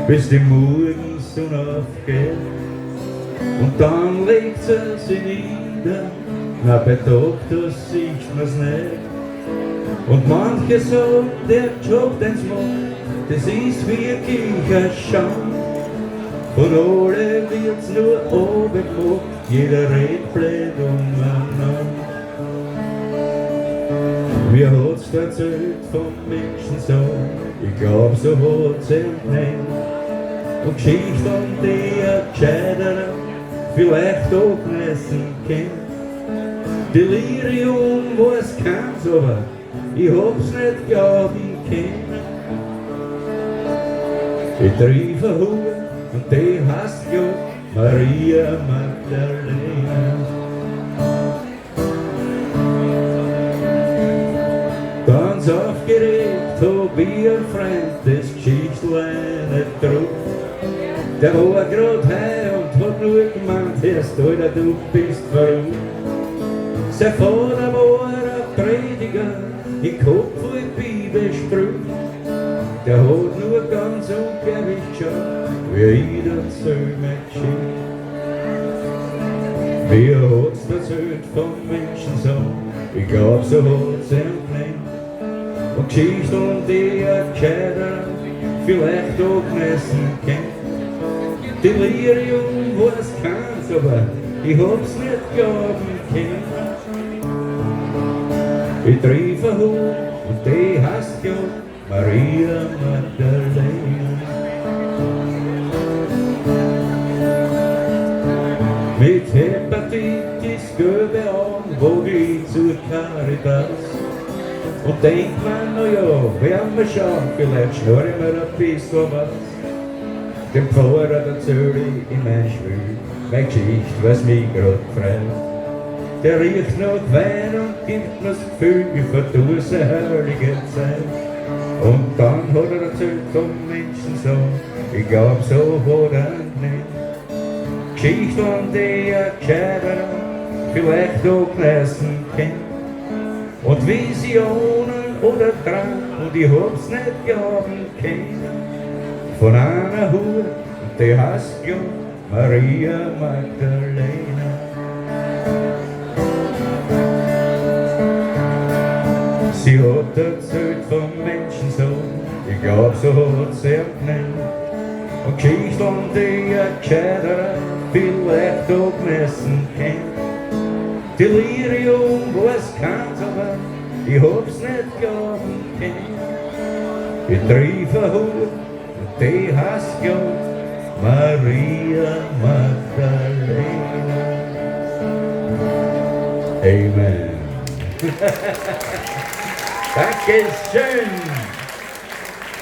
bis die morgens Sonne aufgeht. Und dann legt sie sich nieder, na betagt, das sieht man's nicht. Und manche sagen, der Job, den's macht, das ist wirklich ein Schande. Von alle wird's nur abgemacht, jeder redet blöd umeinander. Mir hat's erzählt vom Menschen so, ich glaub, so hat's nicht. Und Geschichten, die ein Gescheiterer vielleicht auch lesen kennt. Delirium, was kann's, aber ich hab's nicht glauben können. Ich trief eine Hure und die heißt ja Maria Magdalena. Ganz aufgeregt hab ich ein Freund das Geschichtlein getrunken. Der war grad hei und hat nur gemeint, Herrst, Alter, du bist verrückt. Sein Vater war ein Prediger, im Kopf voll Bibelsprüche. Der hat nur ganz ungewicht geschaut, wie jeder erzählt mir Geschichte. Mir hat's erzählt vom Menschen so, ich glaub, so hat's ihm nicht. Und Geschichte und die ein Gescheiter vielleicht auch lesen kennt. Delirium, was kann's, aber ich hab's nicht glauben können. Ich trief eine Hure und die heißt ja Maria Magdalena. Mit Hepatitis gelbe Augen wog ich zur Caritas. Und denkt man, na ja, werden wir schauen, vielleicht schnurren wir ein bisschen was. Dem Pfarrer erzähl ich in mein Schwül, meine Geschichte, was mich grad freut. Der riecht nach Wein und gibt mir's Gefühl, ich vertu's eine herrliche Zeit. Und dann hat er erzählt vom Menschen so, ich glaub, so hat er nicht. Geschichte an die ein Gescheiter vielleicht auch lesen kennt. Und Visionen oder Traum, und ich hab's nicht glauben können. Von einer Hure, und die heißt ja Maria Magdalena. Sie hat erzählt vom Menschen so, ich glaub, so hat's nicht. Und Geschichte an die ein Gescheiter vielleicht auch lesen kennt. Delirium, was kann's, aber ich hab's nicht glauben können. Ich trief eine Hure und die heißt ja Maria Magdalena. Amen. Dankeschön.